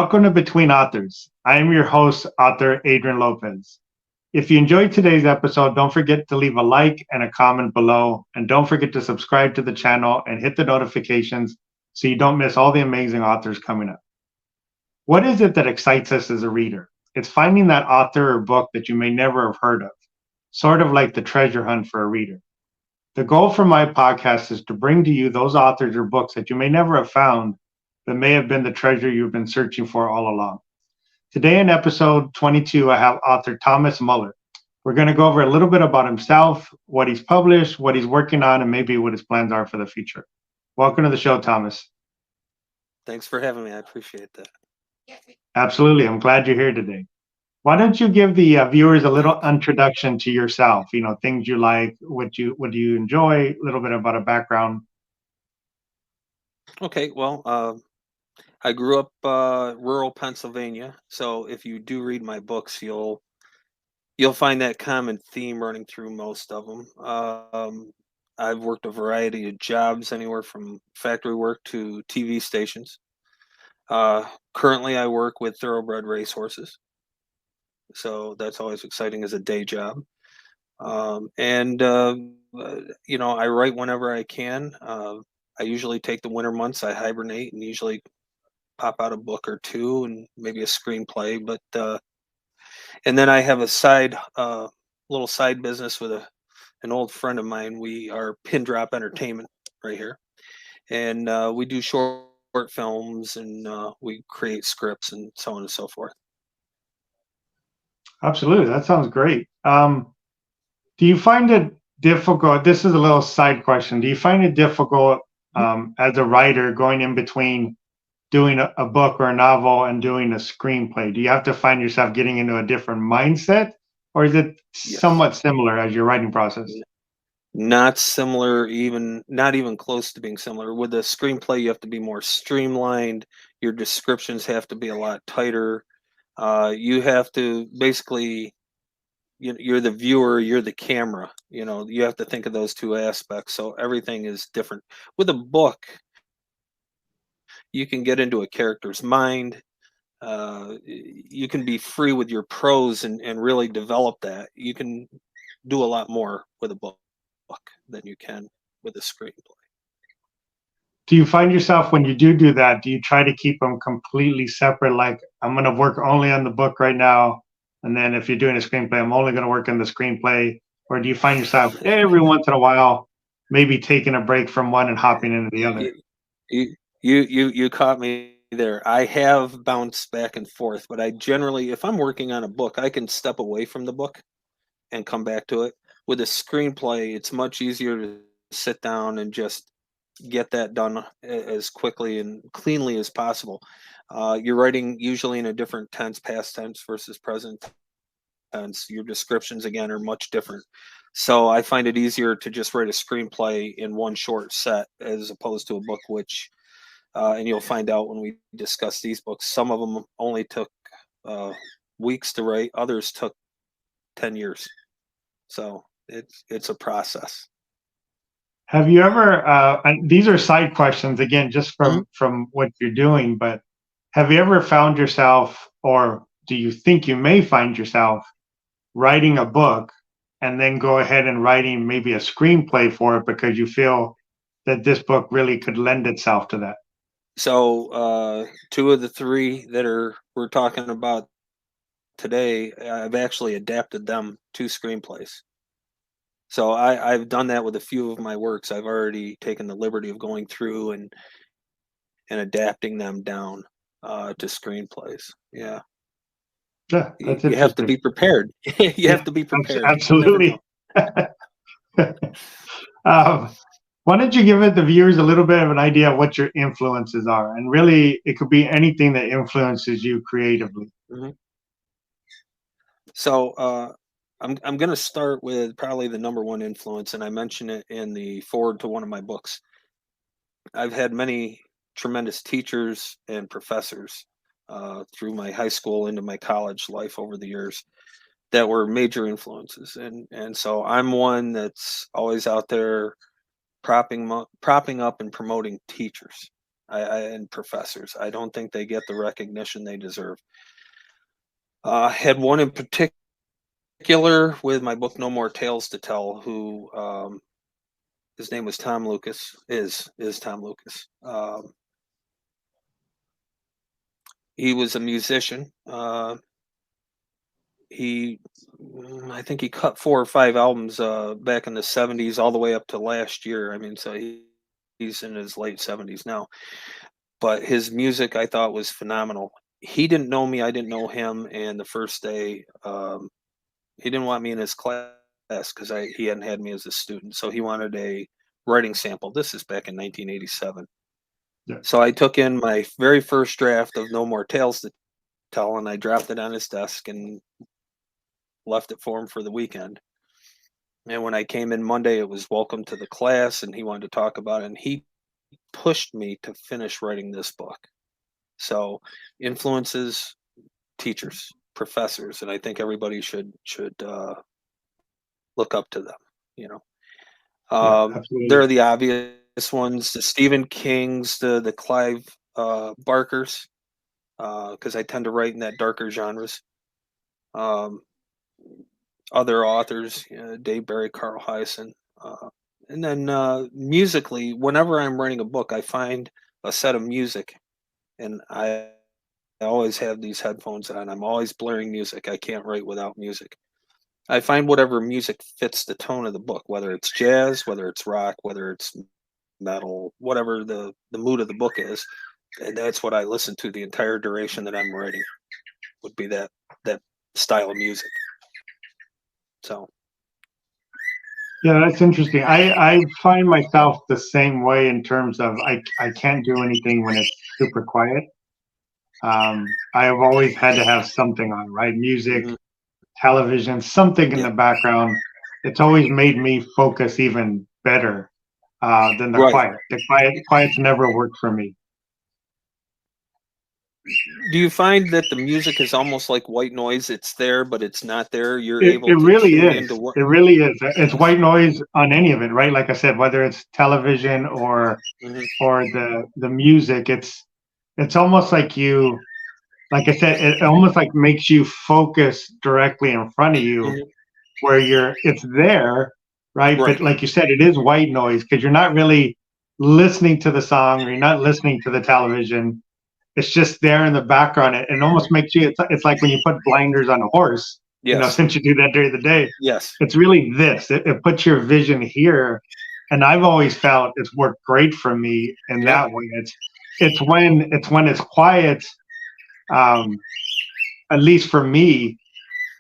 Welcome to Between Authors. I am your host, author Adrian Lopez. If you enjoyed today's episode, don't forget to leave a like and a comment below. And don't forget to subscribe to the channel and hit the notifications so you don't miss all the amazing authors coming up. What is it that excites us as a reader? It's finding that author or book that you may never have heard of, sort of like the treasure hunt for a reader. The goal for my podcast is to bring to you those authors or books that you may never have found, but may have been the treasure you've been searching for all along. Today in episode 22, I have author Thomas Muller. We're going to go over a little bit about himself, what he's published, what he's working on, and maybe what his plans are for the future. Welcome to the show, Thomas. Thanks for having me. I appreciate that. Absolutely. I'm glad you're here today. Why don't you give the viewers a little introduction to yourself? You know, things you like, what do you enjoy, a little bit about a background. Okay, well, I grew up rural Pennsylvania, so if you do read my books, you'll find that common theme running through most of them. I've worked a variety of jobs, anywhere from factory work to TV stations. Currently, I work with thoroughbred racehorses, so that's always exciting as a day job. I write whenever I can. I usually take the winter months. I hibernate and usually pop out a book or two and maybe a screenplay. And then I have a little side business with an old friend of mine. We are Pin Drop Entertainment right here, and we do short films and we create scripts and so on and so forth. Absolutely. That sounds great. Do you find it difficult? This is a little side question. Do you find it difficult as a writer going in between doing a book or a novel and doing a screenplay? Do you have to find yourself getting into a different mindset, or is it somewhat similar as your writing process? Not similar, not even close to being similar. With a screenplay, you have to be more streamlined. Your descriptions have to be a lot tighter. You have to basically, you're the viewer, you're the camera. You have to think of those two aspects. So everything is different. With a book, you can get into a character's mind. You can be free with your prose and really develop that. You can do a lot more with a book than you can with a screenplay. Do you find yourself when you do that, do you try to keep them completely separate? Like, I'm going to work only on the book right now, and then if you're doing a screenplay, I'm only going to work on the screenplay? Or do you find yourself every once in a while maybe taking a break from one and hopping into the other? You caught me there. I have bounced back and forth, but I generally, if I'm working on a book, I can step away from the book and come back to it. With a screenplay, it's much easier to sit down and just get that done as quickly and cleanly as possible. You're writing usually in a different tense, past tense versus present tense. Your descriptions, again, are much different. So I find it easier to just write a screenplay in one short set as opposed to a book, which, and you'll find out when we discuss these books, some of them only took weeks to write, others took 10 years. So it's a process. Have you ever, and these are side questions, again, just from what you're doing, but have you ever found yourself, or do you think you may find yourself writing a book and then go ahead and writing maybe a screenplay for it because you feel that this book really could lend itself to that? So two of the three that we're talking about today, I've actually adapted them to screenplays. So I've done that with a few of my works. I've already taken the liberty of going through and adapting them down to screenplays. Yeah. Yeah, that's you have to be prepared. You have to be prepared. Absolutely. Why don't you give the viewers a little bit of an idea of what your influences are? And really, it could be anything that influences you creatively. Mm-hmm. So I'm going to start with probably the number one influence, and I mention it in the foreword to one of my books. I've had many tremendous teachers and professors through my high school into my college life over the years that were major influences, and so I'm one that's always out there propping up and promoting teachers. And professors. I don't think they get the recognition they deserve. Had one in particular with my book No More Tales to Tell, who his name was Tom Lucas, is Tom Lucas. He was a musician. I think he cut 4 or 5 albums back in the 70s all the way up to last year. I mean, so he's in his late 70s now. But his music I thought was phenomenal. He didn't know me, I didn't know him, and the first day he didn't want me in his class because he hadn't had me as a student. So he wanted a writing sample. This is back in 1987. Yeah. So I took in my very first draft of No More Tales to Tell, and I dropped it on his desk and left it for him for the weekend. And when I came in Monday, it was welcome to the class, and he wanted to talk about it, and he pushed me to finish writing this book. So influences teachers, professors, and I think everybody should look up to them. You know, they're the obvious ones: the Stephen Kings, the Clive Barkers, because I tend to write in that darker genres. Other authors, Dave Barry, Carl Hyacin. And then musically, whenever I'm writing a book, I find a set of music, and I always have these headphones on. I'm always blaring music. I can't write without music. I find whatever music fits the tone of the book, whether it's jazz, whether it's rock, whether it's metal, whatever the mood of the book is, and that's what I listen to the entire duration that I'm writing. Would be that style of music. So. Yeah, that's interesting. I find myself the same way in terms of I can't do anything when it's super quiet. I have always had to have something on, right? Music, television, something in the background. It's always made me focus even better than the quiet. The quiet's never worked for me. Do you find that the music is almost like white noise? It's there, but it's not there. It really is. It really is. It's white noise on any of it, right? Like I said, whether it's television or the music, it's almost like you, like I said, it almost like makes you focus directly in front of you, where it's there, right? But like you said, it is white noise because you're not really listening to the song, or you're not listening to the television. It's just there in the background. It almost makes you, it's like when you put blinders on a horse, since you do that during the day. Yes. It's really this. It puts your vision here. And I've always felt it's worked great for me in that way. It's when it's quiet, at least for me,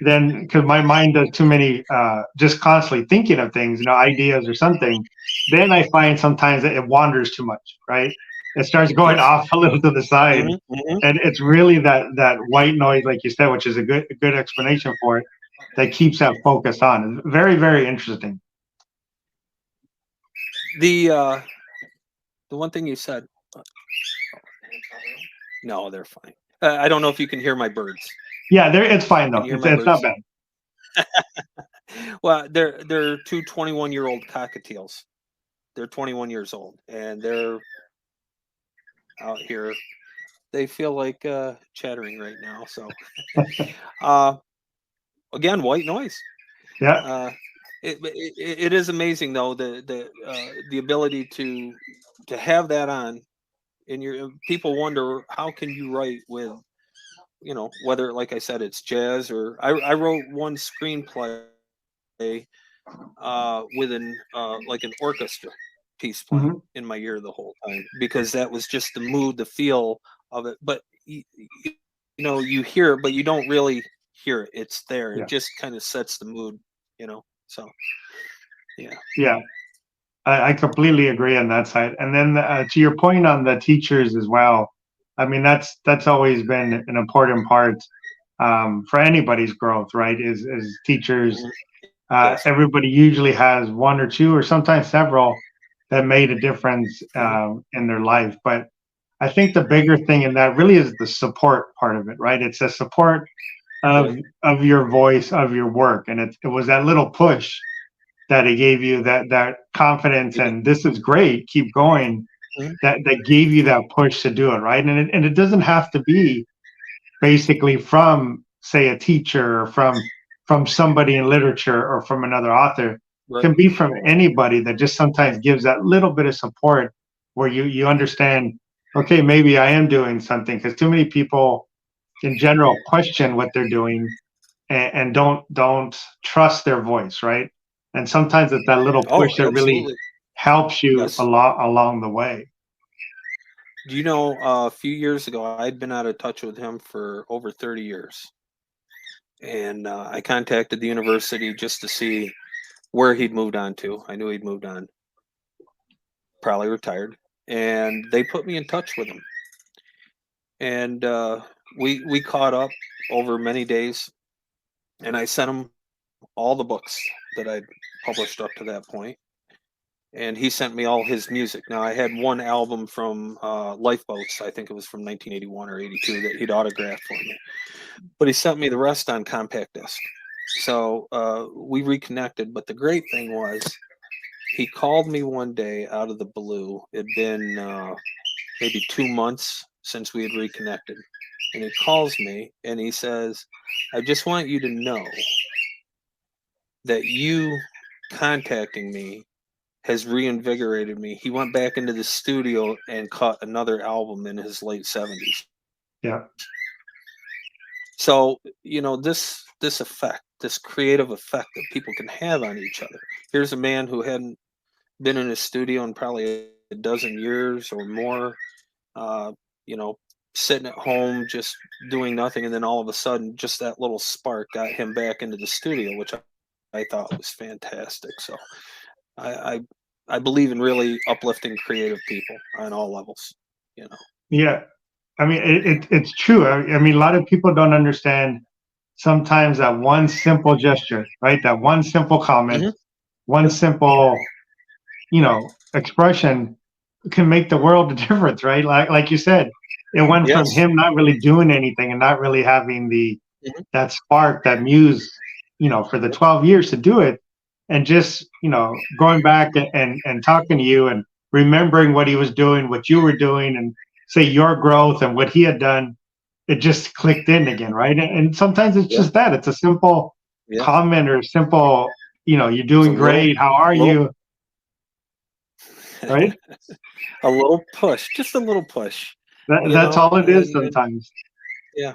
then because my mind does too many, just constantly thinking of things, ideas or something, then I find sometimes that it wanders too much, right? It starts going off a little to the side, and it's really that white noise, like you said, which is a good explanation for it, that keeps that focus on. It's very, very interesting. The one thing you said. No, they're fine. I don't know if you can hear my birds. Yeah, it's fine though. It's not bad. Well, they're 2 21-year-old cockatiels. They're 21 years old, and they're out here. They feel like chattering right now. So, again, white noise. Yeah. It is amazing though the ability to have that on, and people wonder how can you write with, whether, like I said, it's jazz or I wrote one screenplay with like an orchestra piece playing in my ear the whole time, because that was just the mood, the feel of it. But you hear it, but you don't really hear it. It's there. It just kind of sets the mood, So yeah, I completely agree on that side. And then to your point on the teachers as well, I mean that's always been an important part for anybody's growth, right? Is teachers. Everybody usually has one or two or sometimes several that made a difference in their life. But I think the bigger thing in that really is the support part of it, right? It's the support of your voice, of your work. And it was that little push that it gave you, that confidence, and this is great, keep going. Mhm. that gave you that push to do it, right? And it doesn't have to be basically from, say, a teacher or from somebody in literature or from another author. It Right. can be from anybody that just sometimes gives that little bit of support where you understand, okay, maybe I am doing something, because too many people in general question what they're doing, and don't trust their voice, right? And sometimes it's that little Oh, push that really absolutely. helps you Yes. along the way. Do you know, a few years ago, I'd been out of touch with him for over 30 years. And I contacted the university just to see where he'd moved on to. I knew he'd moved on, probably retired. And they put me in touch with him. And we caught up over many days. And I sent him all the books that I'd published up to that point. And he sent me all his music. Now, I had one album from Lifeboats, I think it was from 1981 or 82, that he'd autographed for me. But he sent me the rest on compact disc. So we reconnected. But the great thing was, he called me one day out of the blue. It'd been maybe 2 months since we had reconnected. And he calls me and he says, I just want you to know that you contacting me has reinvigorated me. He went back into the studio and cut another album in his late 70s. Yeah. So, this effect, this creative effect that people can have on each other. Here's a man who hadn't been in a studio in probably a dozen years or more, you know, sitting at home just doing nothing, and then all of a sudden, just that little spark got him back into the studio, which I thought was fantastic. So, I believe in really uplifting creative people on all levels. Yeah. I mean, it's true. I mean, a lot of people don't understand sometimes that one simple gesture, right? That one simple comment, Hmm. one Yep. simple, expression can make the world a difference, right? Like you said, it went from Yes. him not really doing anything and not really having Hmm. that spark, that muse, for the 12 years to do it, and just, going back and talking to you and remembering what he was doing, what you were doing, and say your growth and what he had done, it just clicked in again, right? And sometimes it's Yeah. just that. It's a simple Yeah. comment or simple, you're It's a doing great. How are you? Right? a little push, just a little push, That's all it is and sometimes. yeah,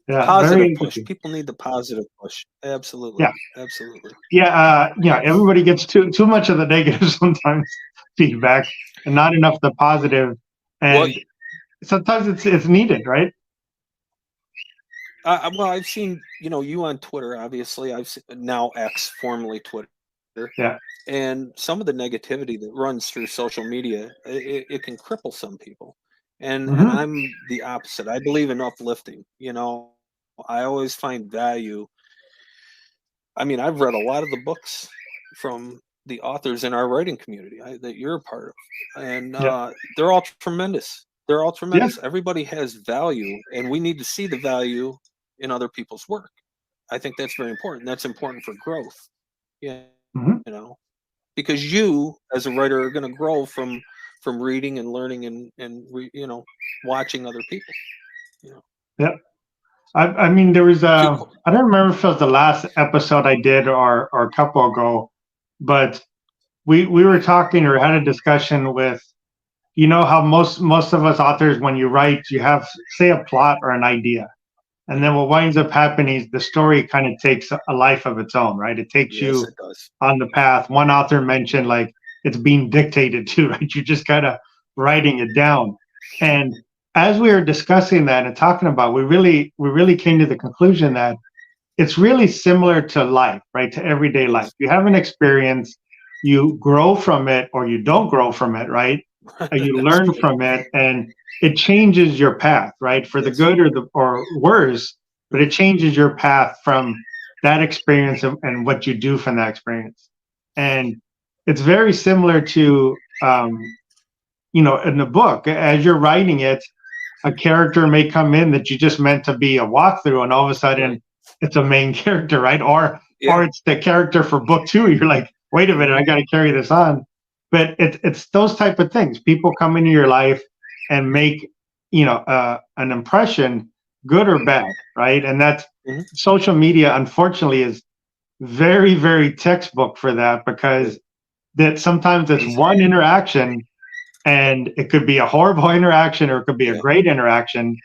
Yeah, very positive push. interesting. People need the positive push. Absolutely, Yeah, absolutely. yeah, yeah. Everybody gets too much of the negative sometimes feedback, and not enough the positive. Well, And sometimes it's needed, right? I've seen you on Twitter. Obviously, I've seen, now X, formerly Twitter, Yeah. and some of the negativity that runs through social media, it can cripple some people. And Hmm. I'm the opposite. I believe in uplifting. I always find value. I mean, I've read a lot of the books from the authors in our writing community that you're a part of, and Yeah. they're all tremendous. They're all Yeah. tremendous. Everybody has value, and we need to see the value in other people's work. I think that's very important. That's important for growth. Yeah, Hmm. because you as a writer are going to grow from reading and learning watching other people. You know, Yeah. I mean, there was Too I don't remember if it was the last episode I did or a couple ago, but we were talking or had a discussion with, how most of us authors, when you write, you have, say, a plot or an idea, and then Mhm. what winds up happening is the story kind of takes a life of its own, right? It takes Yes, you it does. on the path. One author mentioned, like, it's being dictated to, right? You're just kind of writing it down. And as we were discussing that and talking about, we really came to the conclusion that it's really similar to life, right? To everyday life. Yes. You have an experience, you grow from it or you don't grow from it, right? You That's learn good. from it, and it changes your path, right? For the Yes. good or worse, but it Mhm. changes your path from that experience and what you do from that experience. And it's very similar to, in the book, as you're writing it, a character may come in that you just meant to be a walkthrough, and all of a Right. sudden it's a main character, right? Or Yeah. it's the character for book two. You're like, wait a minute, Mhm. I got to carry this on. But it's those type of things. People come into your life and make, an impression, good or bad, right? And that's Mhm. social media, unfortunately, is very, very textbook for that, because that sometimes it's Easy. one interaction, and it could be a horrible interaction or it could be a Yeah. great interaction.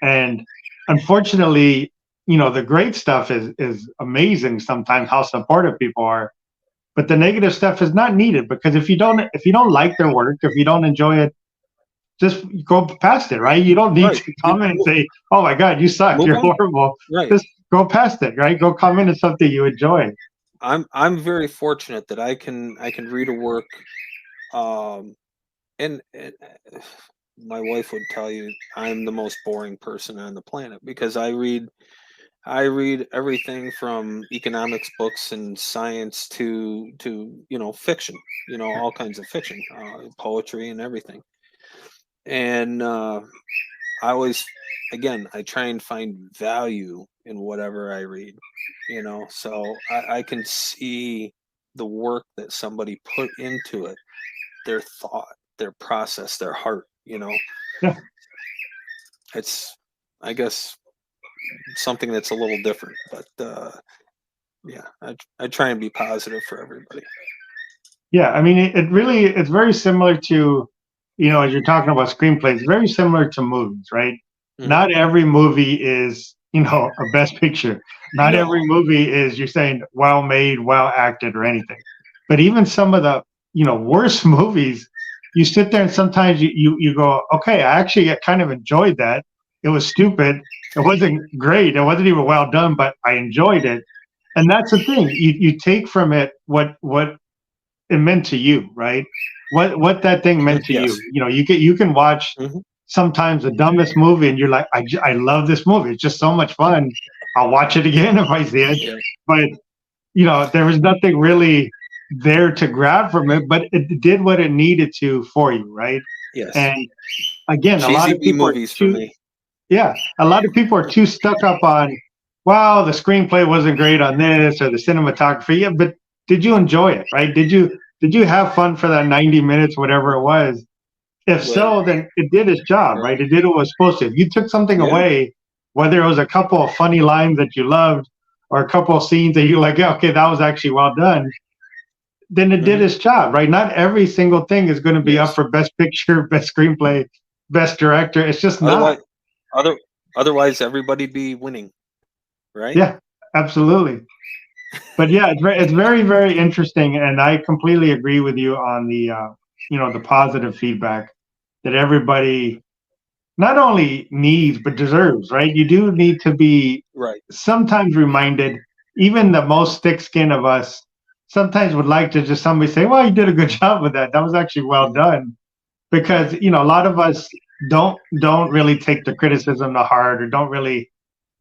And unfortunately, the great stuff is amazing sometimes, how supportive people are, but the negative stuff is not needed, because if you don't like their work, if you don't enjoy it, just go past it, right? You don't need Right. to comment and say, "Oh my God, you suck, Move you're on. horrible." Right. Just go past it, right? Go comment on something you enjoy. I'm very fortunate that I can read a work, um, and my wife would tell you I'm the most boring person on the planet because I read everything from economics books and science to fiction, all kinds of fiction, poetry and everything. And I always, again, I try and find value in whatever I read, so I can see the work that somebody put into it, their thought, their process, their heart. Yeah, It's, I guess, something that's a little different, but yeah, I try and be positive for everybody. yeah. I mean, it really it's very similar to, as you're talking about screenplays, very similar to movies, right? Hmm. Not every movie is, a best picture. Not No. every movie is, you're saying, well made, well acted, or anything. But even some of the, worst movies, you sit there and sometimes you go, okay, I actually kind of enjoyed that. It was stupid. It wasn't great. It wasn't even well done, but I enjoyed it. And that's the thing. You take from it what it meant to you, right? What that thing meant to Yes. you. You can watch Hmm. sometimes the dumbest movie, and you're like, I love this movie. It's just so much fun. I'll watch it again if I see it. Yeah. But there was nothing really there to grab from it, but it did what it needed to for you, right? Yes. And again, a lot Cheesy of B people are movies for too, me. yeah, a lot of people are too stuck up on, wow, the screenplay wasn't great on this or the cinematography. Yeah, but did you enjoy it, right? Did you have fun for that 90 minutes, whatever it was? If Right. so, then it did its job, right? Right. It did what it was supposed to. If you took something Yeah. away, whether it was a couple of funny lines that you loved or a couple of scenes that you're like, yeah, okay, that was actually well done, then it did Hmm. its job, right? Not every single thing is going to be up Yes. for best picture, best screenplay, best director. It's just not. Otherwise, other otherwise everybody'd be winning, right? Yeah, absolutely. But yeah, it's very, very interesting, and I completely agree with you on the positive feedback that everybody not only needs but deserves, right? You do need to be Right. sometimes reminded, even the most thick skin of us sometimes would like to just somebody say, well, you did a good job with that. That was actually well Hmm. done. Because, Right. a lot of us don't really take the criticism to heart or don't really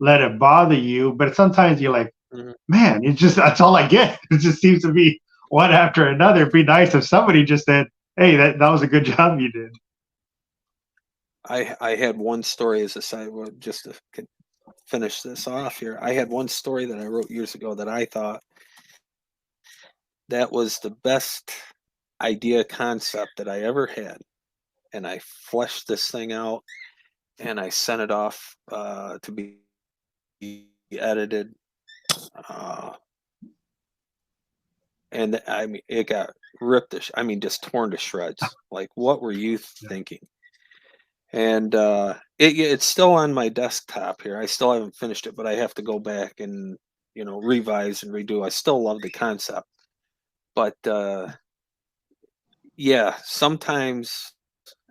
let it bother you. But sometimes you're like, Hmm. man, it's just that's all I get. It just seems to be one after another. It'd be nice if somebody just said, hey, that was a good job you did. I had one story as a side, just to finish this off here. I had one story that I wrote years ago that I thought that was the best idea concept that I ever had, and I fleshed this thing out and I sent it off to be edited. Uh, and I mean, it got ripped to, I mean, just torn to shreds. Like, what were you Yeah. thinking? And it's still on my desktop here. I still haven't finished it, but I have to go back and revise and redo. I still love the concept, but yeah, sometimes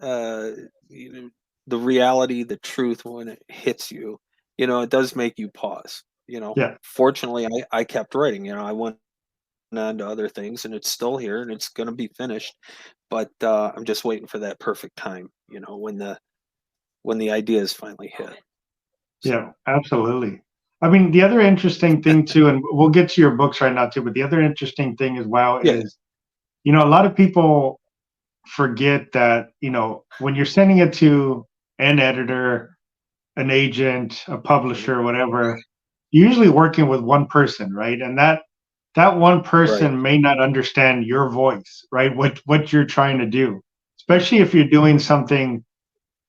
uh, you know, the reality, the truth, when it hits you, it does make you pause. Yeah. Fortunately, I kept writing. I went on to other things, and it's still here, and it's going to be finished. But I'm just waiting for that perfect time. When the ideas finally hit. Yeah, So absolutely. I mean, the other interesting thing too, and we'll get to your books right now too, but the other interesting thing as well yeah. is, a lot of people forget that, when you're sending it to an editor, an agent, a Mhm. publisher, whatever, you're usually working with one person, right? And that that one Right. person may not understand your voice, right? What you're trying to do, especially if you're doing something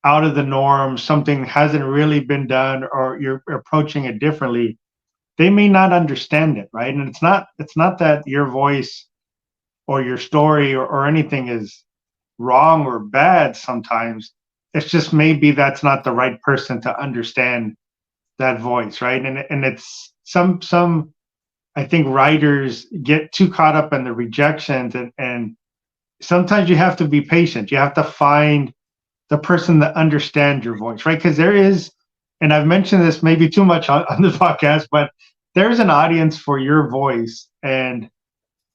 out of the norm, something hasn't really been done, or you're approaching it differently. They may not understand it, right? And it's not that your voice or your story or anything is wrong or bad sometimes. It's just maybe that's not the right person to understand that voice, right? And it's some I think writers get too caught up in the rejections, and sometimes you have to be patient. You have to find the person that understands your voice, right? Because there is, and I've mentioned this maybe too much on the podcast, but there's an audience for your voice, and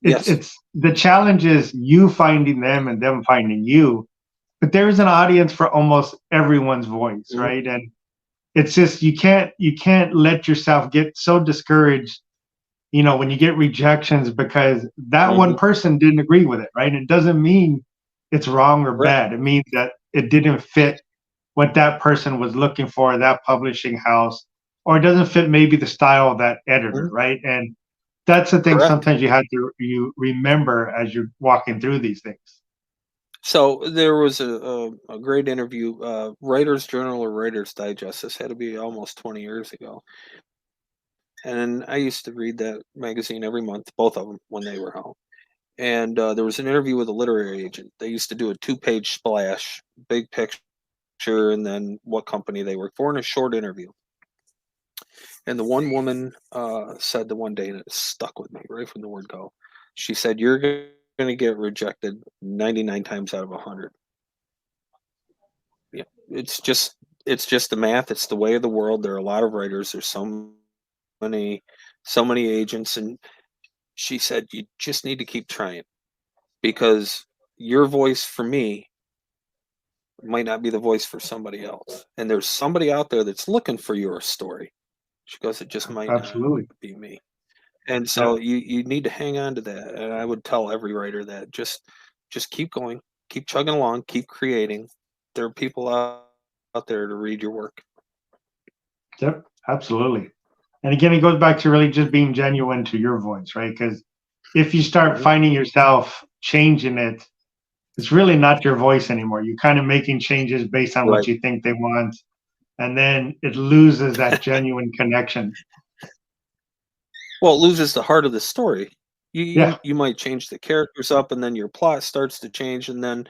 Yes. it's the challenge is you finding them and them finding you. But there is an audience for almost everyone's voice, Mhm. right? And it's just you can't let yourself get so discouraged, when you get rejections because that one Mhm. person didn't agree with it, right? It doesn't mean it's wrong or Correct. bad. It means that it didn't fit what that person was looking for, that publishing house, or it doesn't fit maybe the style of that editor, Mhm. right? And that's the thing Correct. sometimes you remember as you're walking through these things. So there was a great interview, Writer's Journal or Writer's Digest. This had to be almost 20 years ago. And I used to read that magazine every month, both of them when they were out. And there was an interview with a literary agent. They used to do a 2-page splash, big picture, and then what company they work for in a short interview. And the one woman said the one day, and it stuck with me right from the word go. She said, "You're going to get rejected 99 times out of 100." Yeah, it's just the math. It's the way of the world. There are a lot of writers. There's many, so many agents, and she said, "You just need to keep trying because your voice for me might not be the voice for somebody else, and there's somebody out there that's looking for your story." She goes, "It just might not Absolutely. be me." And Yeah. so you need to hang on to that. And I would tell every writer that just keep going, keep chugging along, keep creating. There are people out there to read your work. Yep. Absolutely. And again, it goes back to really just being genuine to your voice, right? Because if you start Mhm. finding yourself changing it, it's really not your voice anymore. You're kind of making changes based on what Right. you think they want, and then it loses that genuine connection. Well, it loses the heart of the story. You Yeah, you you might change the characters up, and then your plot starts to change, and then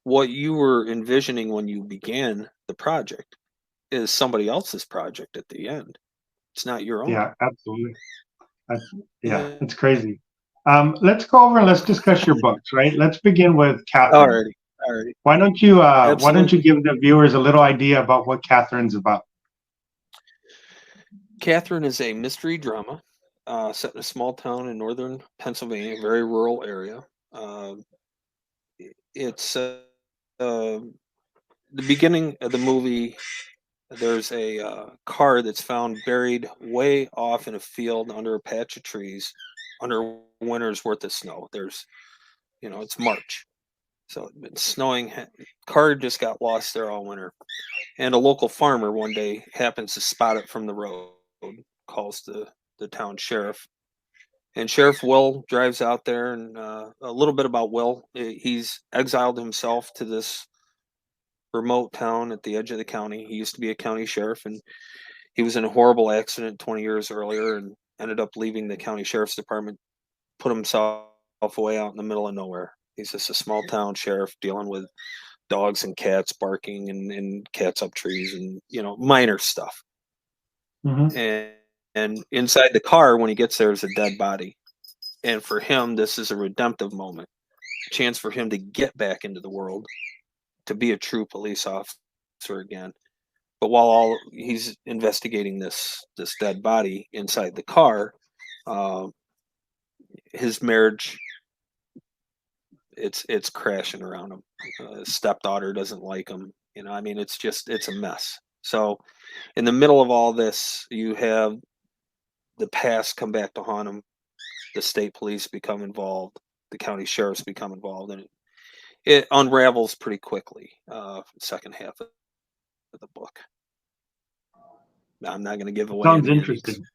what you were envisioning when you began the project is somebody else's project at the end. It's not your own. yeah, absolutely. That's, yeah, Yeah. it's crazy. Let's go over and let's discuss your books, right? Let's begin with Katherine. Alrighty. Alrighty. Why don't you Absolutely. give the viewers a little idea about what Katherine's about? Catherine is a mystery drama set in a small town in northern Pennsylvania, very rural area. Uh, it's uh, the beginning of the movie. There's a car that's found buried way off in a field under a patch of trees under a winter's worth of snow. It's March. So it's been snowing. Car just got lost there all winter. And a local farmer one day happens to spot it from the road, calls the town sheriff. And Sheriff Will drives out there, and a little bit about Will. He's exiled himself to this remote town at the edge of the county. He used to be a county sheriff, and he was in a horrible accident 20 years earlier and ended up leaving the county sheriff's department, put himself away out in the middle of nowhere. He's just a small town sheriff dealing with dogs and cats barking and cats up trees and minor stuff. Hmm. And inside the car when he gets there is a dead body. And for him, this is a redemptive moment, a chance for him to get back into the world, to be a true police officer again. But while all he's investigating this dead body inside the car, uh, his marriage it's crashing around him. His stepdaughter doesn't like him. I mean, it's a mess. So in the middle of all this, you have the past come back to haunt him. The state police become involved. The county sheriffs become involved, and it unravels pretty quickly. Second half of the book. I'm not going to give away Sounds any endings. interesting.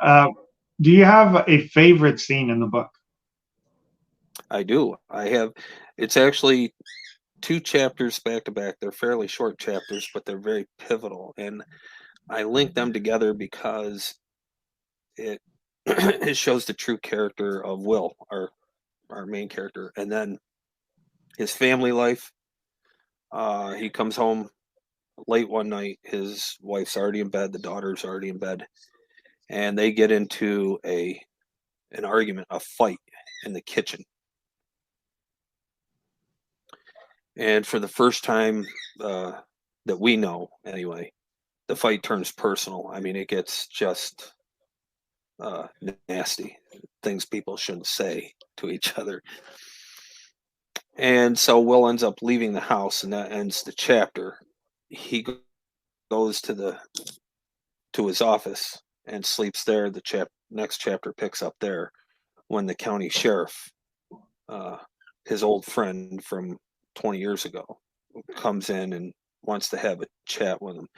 Uh, Do you have a favorite scene in the book? I do. It's actually 2 chapters back to back. They're fairly short chapters, but they're very pivotal. And I link them together because it it shows the true character of Will, our main character, and then his family life. He comes home late one night. His wife's already in bed. The daughter's already in bed, and they get into an argument, a fight in the kitchen. And for the first time that we know, anyway, the fight turns personal. I mean, it gets just nasty. Things people shouldn't say to each other. And so Will ends up leaving the house, and that ends the chapter. He goes to his office and sleeps there. The next chapter picks up there when the county sheriff, his old friend from 20 years ago, comes in and wants to have a chat with him.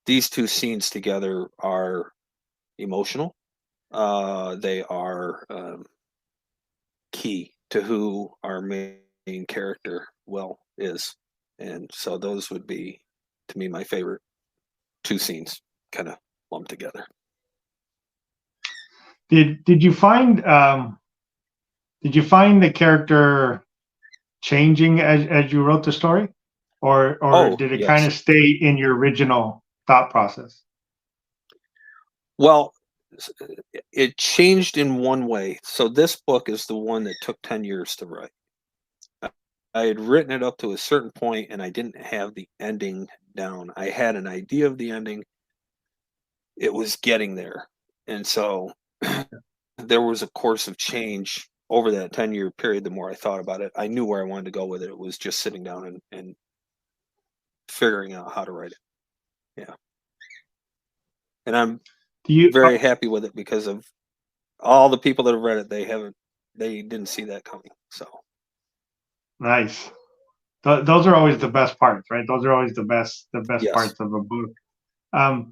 These 2 scenes together are emotional. They are key to who our main character Will is, and so those would be, to me, my favorite 2 scenes, kind of lumped together. Did you find the character changing as you wrote the story, or did it kind Yes. of stay in your original thought process? Well, it changed in one way. So this book is the one that took 10 years to write. I had written it up to a certain point, and I didn't have the ending down. I had an idea of the ending. It was getting there. And so there was a course of change over that 10-year period. The more I thought about it, I knew where I wanted to go with it. It was just sitting down and figuring out how to write it. Yeah. And I'm very happy with it because of all the people that have read it. They didn't see that coming. So nice. Those are always the best parts, right? Those are always the best yes. parts of a book. Are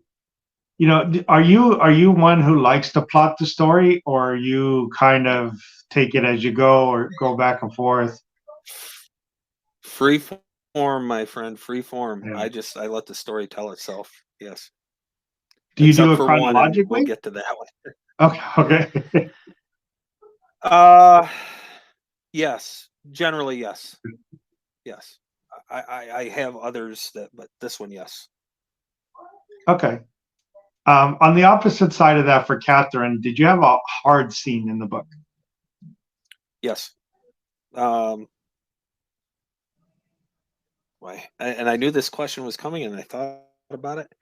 you one who likes to plot the story, or you kind of take it as you go, or go back and forth? Free form, my friend, free form. Yeah. I let the story tell itself. Yes. Do you do Except it for one, and we'll chronologically? get to that one. Okay. Yes. Generally, yes. Yes. I have others but this one, yes. Okay. On the opposite side of that, for Katherine, did you have a hard scene in the book? Yes. And I knew this question was coming, and I thought about it.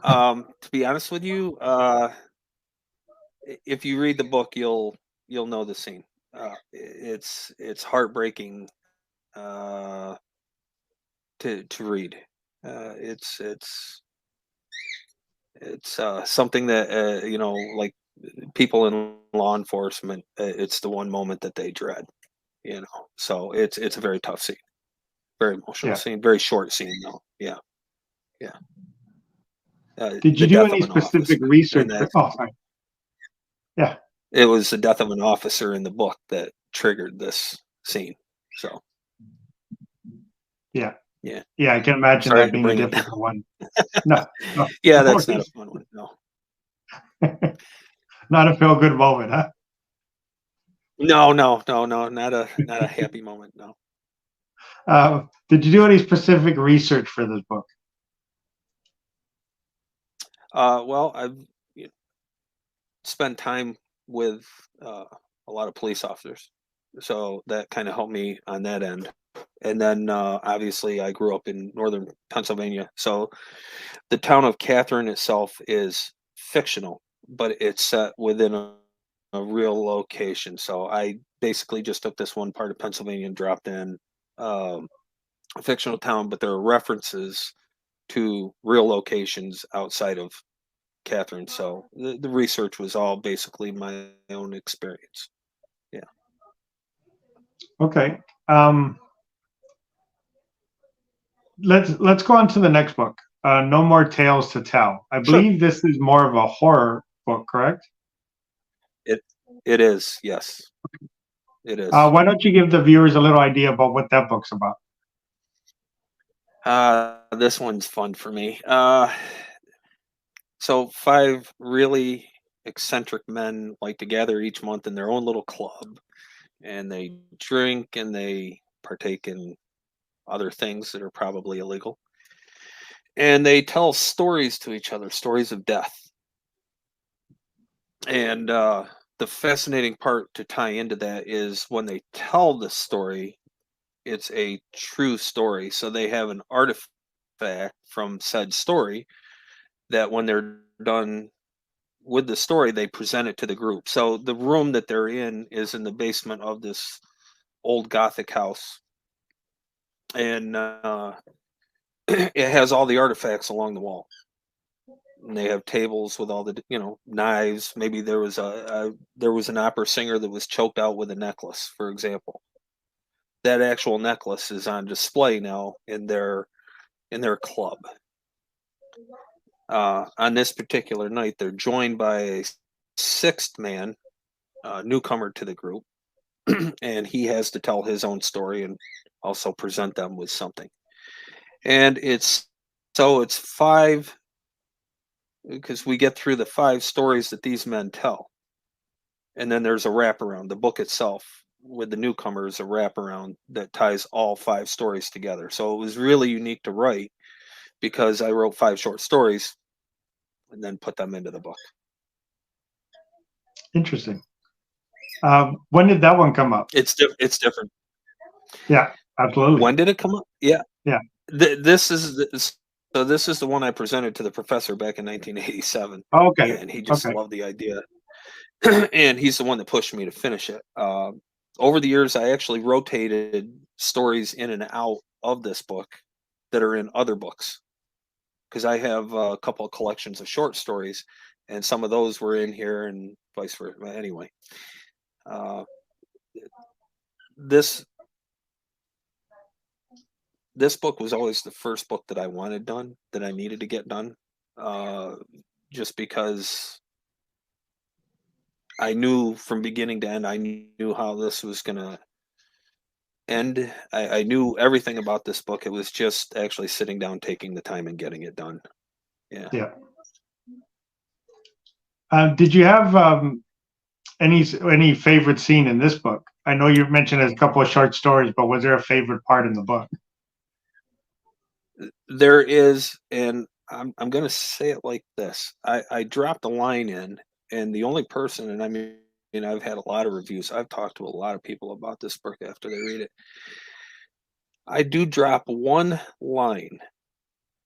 To be honest with you, if you read the book, you'll know the scene. It's heartbreaking to read. It's something that like people in law enforcement, it's the one moment that they dread. So it's a very tough scene, very emotional scene, very short scene though. Yeah. Did you The do death any of an specific officer, research? and that Sorry. Yeah. it was the death of an officer in the book that triggered this scene. So Yeah. yeah, I can imagine sorry that to being a bring it down. difficult one. No. Yeah, No that's not a worries. fun one. No. Not a feel good moment, huh? No, not a happy moment. No. Did you do any specific research for this book? Well, I've spent time with a lot of police officers, so that kind of helped me on that end. And then obviously, I grew up in northern Pennsylvania, so the town of Katherine itself is fictional, but it's set within a real location. So I basically just took this one part of Pennsylvania and dropped in a fictional town, but there are references to real locations outside of Katherine. So the research was all basically my own experience. Yeah. Okay. Let's go on to the next book. No More Tales to Tell. I Sure. believe this is more of a horror book, correct? It is, yes. It is. Why don't you give the viewers a little idea about what that book's about? This one's fun for me. So 5 really eccentric men like to gather each month in their own little club, and they drink and they partake in other things that are probably illegal. And they tell stories to each other, stories of death. And the fascinating part to tie into that is when they tell the story, it's a true story. So they have an artifact from said story that when they're done with the story, they present it to the group. So the room that they're in is in the basement of this old Gothic house. And it has all the artifacts along the wall. And they have tables with all the knives. Maybe there was an opera singer that was choked out with a necklace, for example. That actual necklace is on display now in their club. On this particular night, they're joined by a 6th man, newcomer to the group, and he has to tell his own story and also present them with something. And it's 5, because we get through the 5 stories that these men tell, and then there's a wraparound. The book itself with the newcomers, a wraparound that ties all 5 stories together. So it was really unique to write because I wrote 5 short stories and then put them into the book. Interesting. When did that one come up? It's different. Yeah, absolutely. When did it come up? Yeah. Yeah. This is the one I presented to the professor back in 1987. Oh, okay. And he just loved the idea. And he's the one that pushed me to finish it. Over the years, I actually rotated stories in and out of this book that are in other books, because I have a couple of collections of short stories, and some of those were in here and vice versa. Anyway, this book was always the first book that I wanted done, that I needed to get done, just because I knew from beginning to end, I knew how this was going to end. I knew everything about this book. It was just actually sitting down, taking the time and getting it done. Yeah. Did you have any favorite scene in this book? I know you mentioned a couple of short stories, but was there a favorite part in the book? There is, and I'm going to say it like this. I dropped a line in, and the only person, and I mean, I've had a lot of reviews. I've talked to a lot of people about this book after they read it. I do drop one line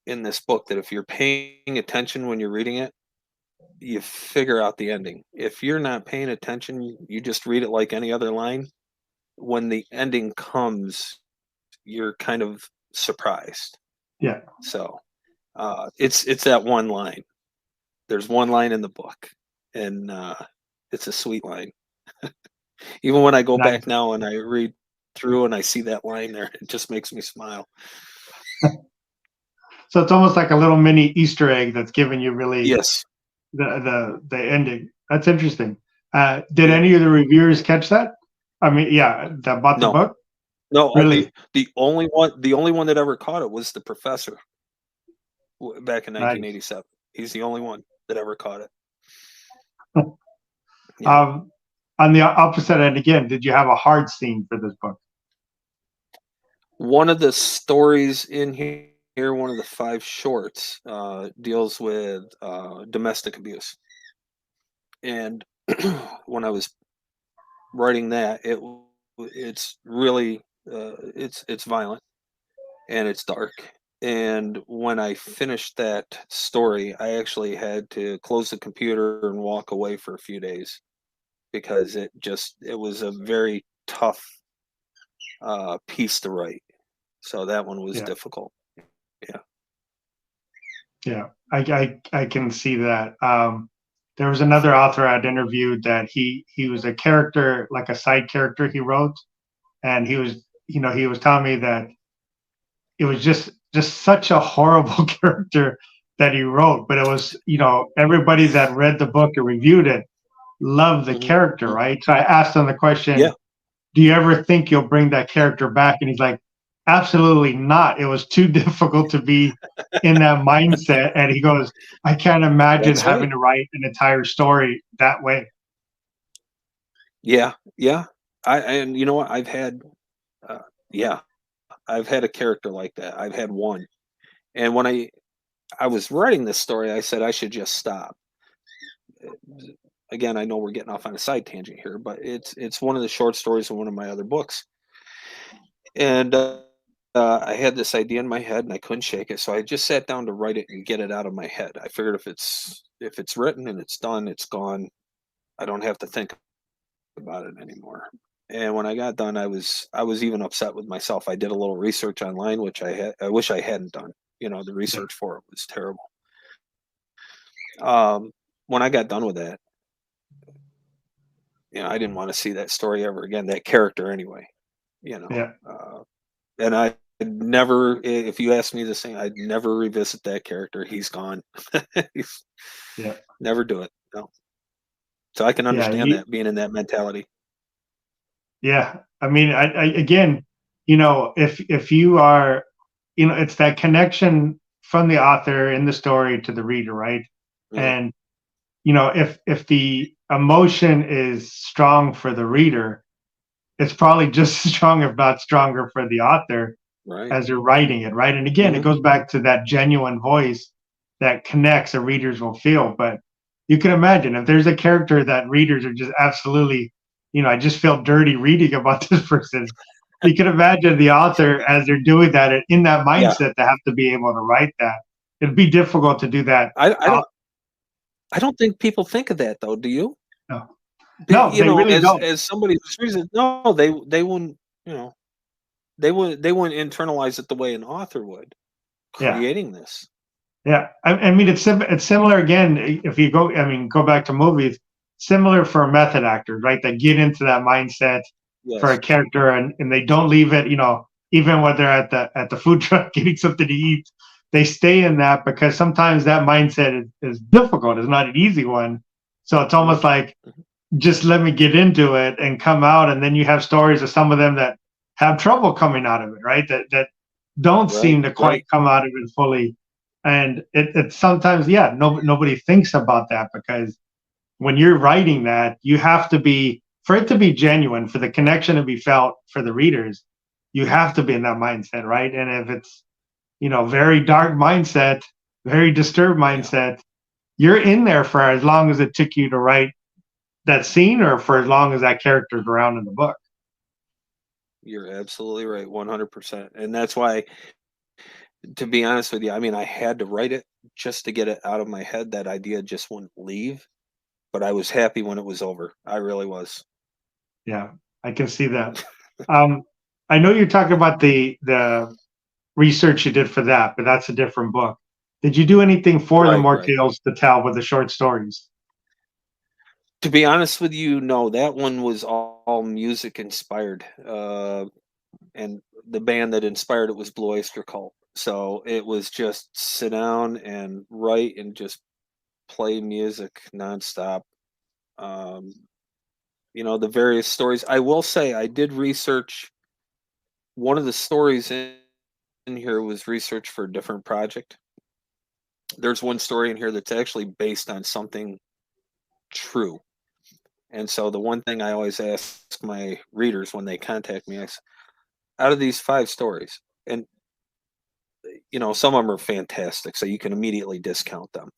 in this book that if you're paying attention when you're reading it, you figure out the ending. If you're not paying attention, you just read it like any other line. When the ending comes, you're kind of surprised. Yeah. So it's that one line. There's one line in the book, and it's a sweet line. Even when I go back now and I read through and I see that line there, it just makes me smile. So it's almost like a little mini Easter egg that's giving you really the ending. That's interesting. Did any of the reviewers catch that? I mean, that bought the book? No, really. The only one that ever caught it was the professor back in 1987. Nice. He's the only one that ever caught it. On the opposite end, again, did you have a hard scene for this book? One of the stories in here, one of the 5 shorts, deals with domestic abuse. And when I was writing that, it's really it's violent and it's dark. And when I finished that story, I actually had to close the computer and walk away for a few days, because it was a very tough piece to write. So that one was difficult. Yeah, I can see that. There was another author I'd interviewed that he was a character, like a side character he wrote, and he was telling me that it was just such a horrible character that he wrote, but it was, everybody that read the book and reviewed it love the character, Mhm. right? So I asked him the Yeah, question, do you ever think you'll bring that character back? And he's like, absolutely not. It was too difficult to be in that mindset. And he goes, I can't imagine that's having right. to write an entire story that way. Yeah, yeah. And you know what? Uh, yeah, I've had a character like that. I've had one. And when I was writing this story, I said I should just stop. Again, I know we're getting off on a side tangent here, but it's one of the short stories in one of my other books. And I had this idea in my head and I couldn't shake it. So I just sat down to write it and get it out of my head. I figured if it's written and it's done, it's gone. I don't have to think about it anymore. And when I got done, I was even upset with myself. I did a little research online, which I wish I hadn't done. The Yeah. research for it was terrible. Um, when I got done with that, I didn't want to see that story ever again. That character, anyway. You know, Yeah. and never. If you ask me the same, I'd never revisit that character. He's gone. He's Yeah. never do it. No. So I can Yeah. understand that being in that mentality. Yeah. I mean, I again, if you are, it's that connection from the author in the story to the reader, right? Mm, And if the emotion is strong for the reader, it's probably just as strong, if not stronger, for the author right. as you're writing it, right? And again, it Hmm. goes back to that genuine voice that connects that readers will feel. But you can imagine if there's a character that readers are just absolutely, I just feel dirty reading about this person. You can imagine the author as they're doing that in that Yeah. mindset to have to be able to write that. It'd be difficult to do that. I out- don't. I don't think people think of that though. Do you? No, no, they really As don't. somebody who's reason, no, they wouldn't. They wouldn't internalize it the way an author would Yeah. creating this. Yeah, I mean it's similar again. If you go, I mean, go back to movies, similar for method actors, right? That get into that mindset for a Yes. character, and they don't leave it. Even when they're at the food truck getting something to eat, they stay in that because sometimes that mindset is difficult. It's not an easy one. So it's Mhm, almost like mhm. just let me get into it and come out, and then you have stories of some of them that have trouble coming out of it, right? That don't Right, seem to quite right. come out of it fully, and it sometimes, yeah, nobody thinks about that because when you're writing that, you have to be, for it to be genuine, for the connection to be felt for the readers, you have to be in that mindset, right? And if it's very dark mindset, very disturbed Yeah, mindset, you're in there for as long as it took you to write that scene or for as long as that character's around in the book. you're absolutely right, 100%. And that's why, to be honest with you, I mean, I had to write it just to get it out of my head. That idea just wouldn't leave. But I was happy when it was over. I really was. Yeah, I can see that. Um, I know you're talking about the research you did for that, but that's a different book. Did you do anything for the Right, More right. Tales to Tell with the short stories? To be honest with you, no, that one was all music inspired. And the band that inspired it was Blue Oyster Cult. So it was just sit down and write and just play music nonstop. Um, the various stories. I will say I did research. One of the stories in here was research for a different project. There's one story in here that's actually based on something true. And so the one thing I always ask my readers when they contact me is, out of these 5 stories, and some of them are fantastic, so you can immediately discount them.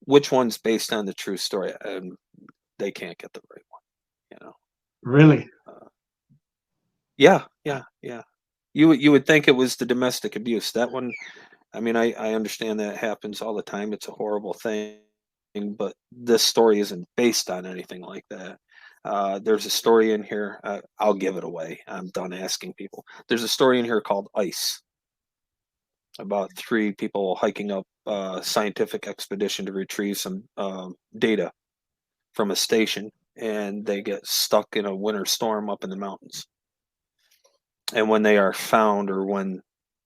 Which one's based on the true story? And they can't get the right one. You know. Really? Uh, yeah, yeah, yeah. You would think it was the domestic abuse. That one, I mean, I understand that happens all the time. It's a horrible thing, but this story isn't based on anything like that. There's a story in here. I'll give it away. I'm done asking people. There's a story in here called Ice, about 3 people hiking up a scientific expedition to retrieve some data from a station, and they get stuck in a winter storm up in the mountains. And when they are found, or when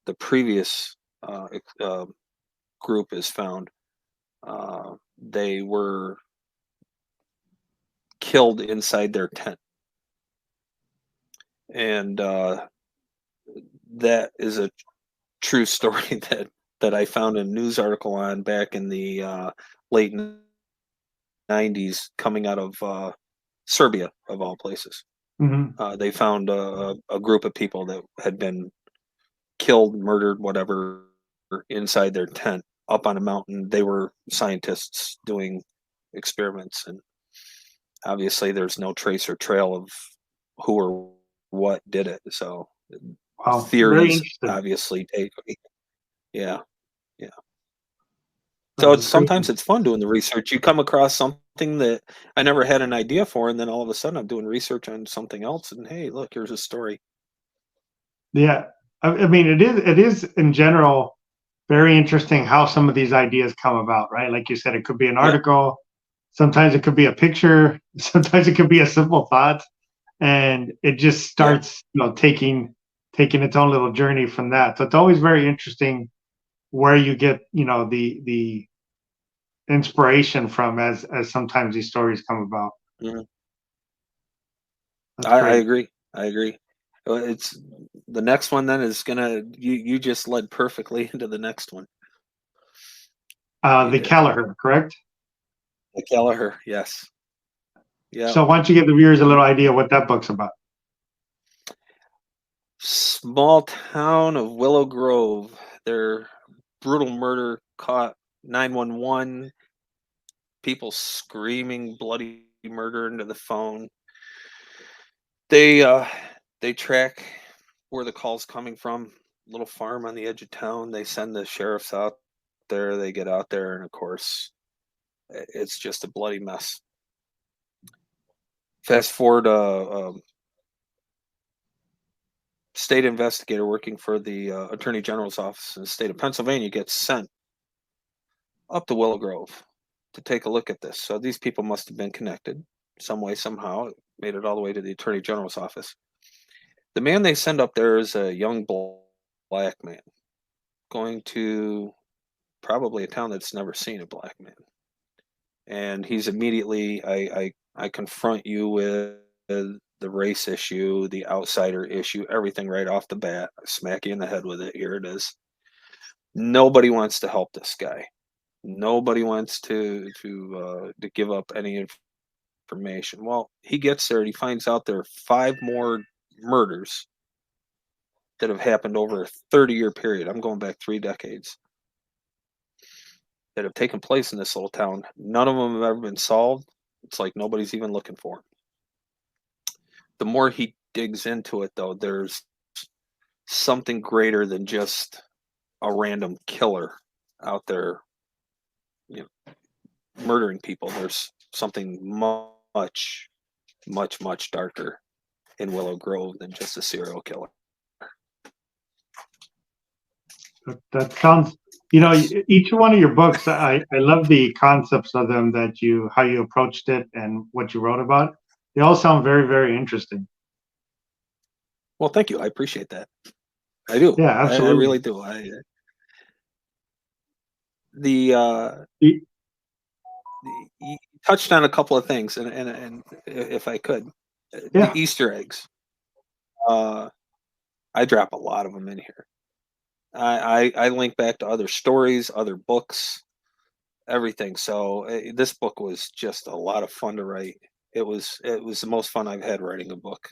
the previous group is found, they were killed inside their tent. And that is a true story that I found a news article on back in the late 90s, coming out of Serbia, of all places. They found a group of people that had been killed, murdered, whatever, inside their tent up on a mountain. They were scientists doing experiments, and obviously there's no trace or trail of who or what did it. So theories obviously take. Yeah. So sometimes it's fun doing the research. You come across something that I never had an idea for, and then all of a sudden I'm doing research on something else, and hey, look, here's a story. Yeah, I mean, it is in general very interesting how some of these ideas come about, right? Like you said, it could be an article, sometimes it could be a picture, sometimes it could be a simple thought, and it just starts, taking its own little journey from that. So it's always very interesting where you get, the inspiration from as sometimes these stories come about. I agree. It's the next one then is gonna you just led perfectly into the next one. The Kelleher, correct? The Kelleher, yes. Yeah. So why don't you give the viewers a little idea what that book's about? Small town of Willow Grove. Their brutal murder caught 911. People screaming bloody murder into the phone. They track where the call's coming from. Little farm on the edge of town. They send the sheriffs out there. They get out there, and of course, it's just a bloody mess. Fast forward, state investigator working for the Attorney General's office in the state of Pennsylvania gets sent up to Willow Grove to take a look at this. So these people must have been connected some way, somehow. It made it all the way to the Attorney General's office. The man they send up there is a young black man going to probably a town that's never seen a black man. And he's immediately, I confront you with the race issue, the outsider issue, everything right off the bat. I smack you in the head with it. Here it is. Nobody wants to help this guy. Nobody wants to give up any information. Well, he gets there and he finds out there are 5 more murders that have happened over a 30-year period. I'm going back 3 decades. That have taken place in this little town. None of them have ever been solved. It's like nobody's even looking for them. The more he digs into it, though, there's something greater than just a random killer out there, murdering people. There's something much, much, much darker in Willow Grove than just a serial killer. That sounds, each one of your books, I love the concepts of them, how you approached it and what you wrote about. They all sound very, very interesting. Well, thank you. I appreciate that. I do. Yeah, absolutely. I really do. You touched on a couple of things, and if I could, the Easter eggs. I drop a lot of them in here. I link back to other stories, other books, everything. So this book was just a lot of fun to write. It was the most fun I've had writing a book.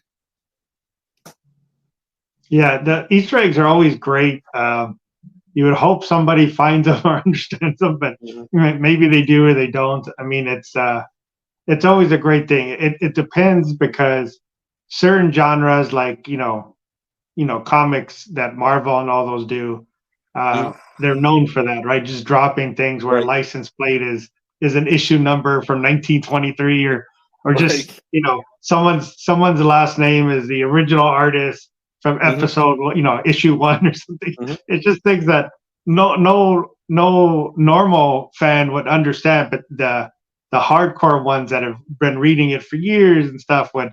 Yeah, the Easter eggs are always great. You would hope somebody finds them or understands them, but maybe they do or they don't. I mean, it's always a great thing. It depends, because certain genres, like comics that Marvel and all those do, they're known for that, right? Just dropping things where a license plate is an issue number from 1923, or just someone's last name is the original artist from episode issue 1 or something. It's just things that no normal fan would understand, but the hardcore ones that have been reading it for years and stuff would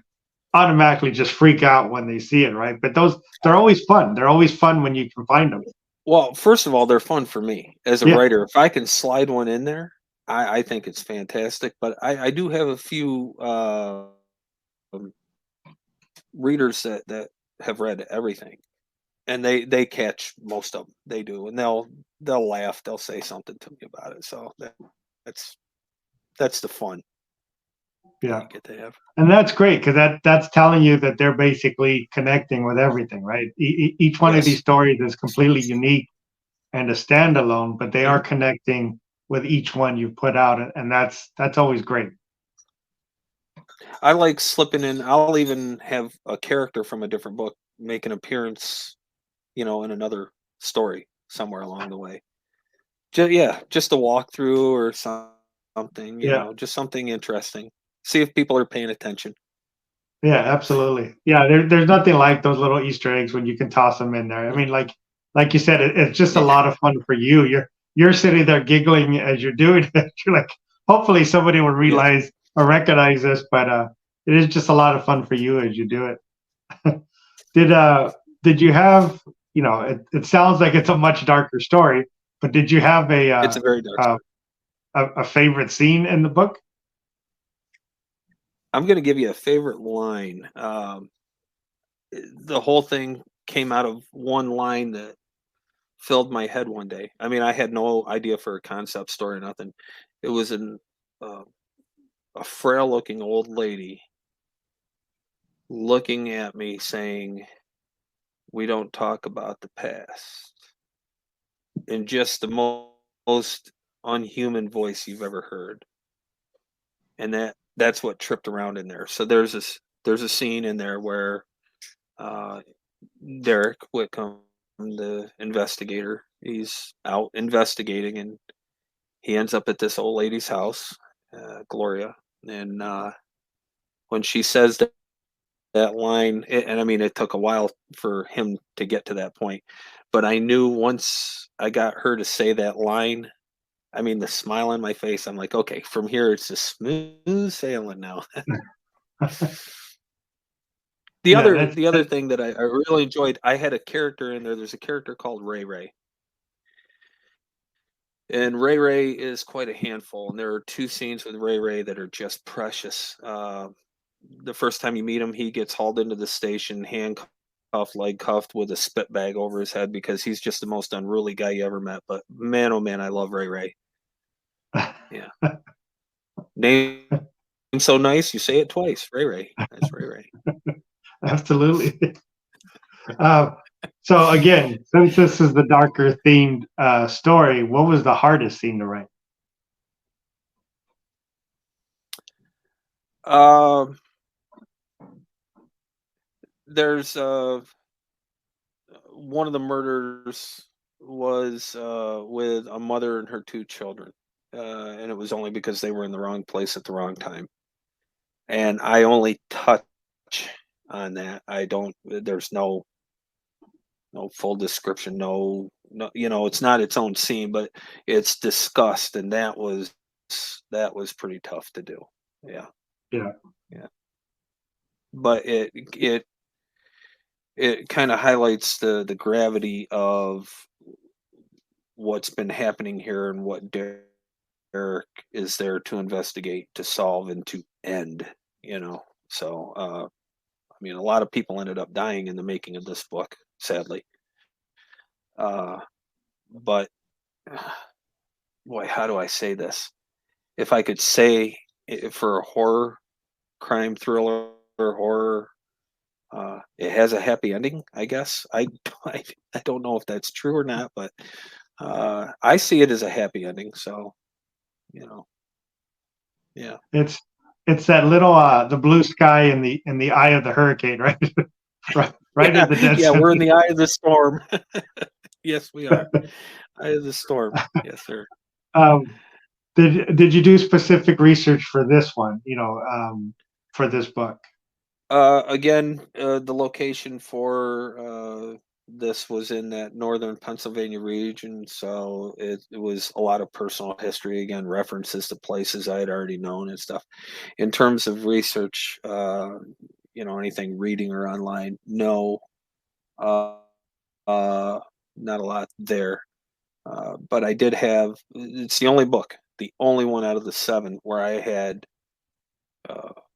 automatically just freak out when they see it, right? But they're always fun. They're always fun when you can find them. Well, first of all, they're fun for me as a writer. If I can slide one in there, I think it's fantastic. But I do have a few readers that have read everything, and they catch most of them. They do, and they'll laugh. They'll say something to me about it. So that's that's the fun that Yeah. you get to have. And that's great because that's telling you that they're basically connecting with everything, right? Each one of these Yes. stories is completely unique and a standalone, but they are Mhm. connecting with each one you put out, and that's always great. I like slipping in. I'll even have a character from a different book make an appearance, in another story somewhere along the way. Yeah, just a walkthrough or something, Yeah, just something interesting. See if people are paying attention. yeah, absolutely. Yeah, there's nothing like those little Easter eggs when you can toss them in there. I mean, like you said, it's just a Yeah, lot of fun for you. You're sitting there giggling as you're doing it. You're like, hopefully somebody will yes. realize or recognize this, but it is just a lot of fun for you as you do it. Did you have, it sounds like it's a much darker story, but did you have It's a very dark uh, story. a favorite scene in the book? I'm gonna give you a favorite line. The whole thing came out of one line that filled my head one day. I mean, I had no idea for a concept story or nothing. It was uh, a frail-looking old lady looking at me saying, "We don't talk about the past," in just the most unhuman voice you've ever heard. And that's what tripped around in there. So there's a scene in there where uh, Derek Whitcomb, the investigator, he's out investigating, and he ends up at this old lady's house, Gloria, and when she says that line, and I mean, it took a while for him to get to that point, but I knew once I got her to say that line, I mean, the smile on my face, I'm like, okay, from here it's just smooth sailing now. The Yeah, other that's the other thing that I really enjoyed, I had a character in there. There's a character called Ray Ray, and Ray Ray is quite a handful. And there are two scenes with Ray Ray that are just precious. The first time you meet him, he gets hauled into the station, handcuffed, leg cuffed, with a spit bag over his head because he's just the most unruly guy you ever met. But man, oh man, I love Ray Ray. Yeah, name so nice, you say it twice. Ray Ray, that's Ray Ray. absolutely. Uh, so again, since this is the darker themed story, what was the hardest scene to write? Um, there's one of the murders was with a mother and her two children, and it was only because they were in the wrong place at the wrong time. And I only touch on that. I don't. There's no full description. No. It's not its own scene, but it's discussed, and that was pretty tough to do. Yeah, Yeah, yeah. But it kind of highlights the gravity of what's been happening here and what Derek is there to investigate, to solve, and to end. So I mean, a lot of people ended up dying in the making of this book, sadly. Uh, but boy, how do I say this? If I could say for a horror, crime thriller, horror, it has a happy ending. I guess I don't know if that's true or not, but I see it as a happy ending. So you know, yeah. it's it's that little the blue sky in the eye of the hurricane, right? Right Yeah, in the dead yeah, we're in center. the eye of the storm. Yes, we are. Eye of the storm. Yes, sir. Um, did you do specific research for this one? For this book? Again, the location for this was in that northern Pennsylvania region, so it was a lot of personal history. Again, references to places I had already known and stuff. In terms of research, anything reading or online, no, uh, uh, not a lot there. But I did have. It's the only book. the only one out of the 7 where I had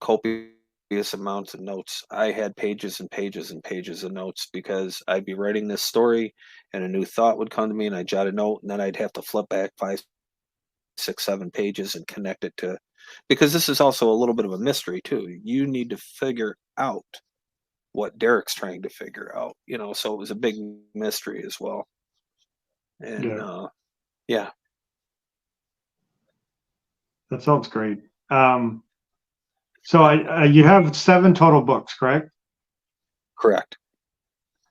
copious amounts of notes. I had pages and pages and pages of notes because I'd be writing this story and a new thought would come to me and I'd jot a note and then I'd have to flip back 5, 6, 7 pages and connect it to, because this is also a little bit of a mystery too. You need to figure out what Derek's trying to figure out, so it was a big mystery as well. And yeah. That sounds great. So you have 7 total books, correct? Correct.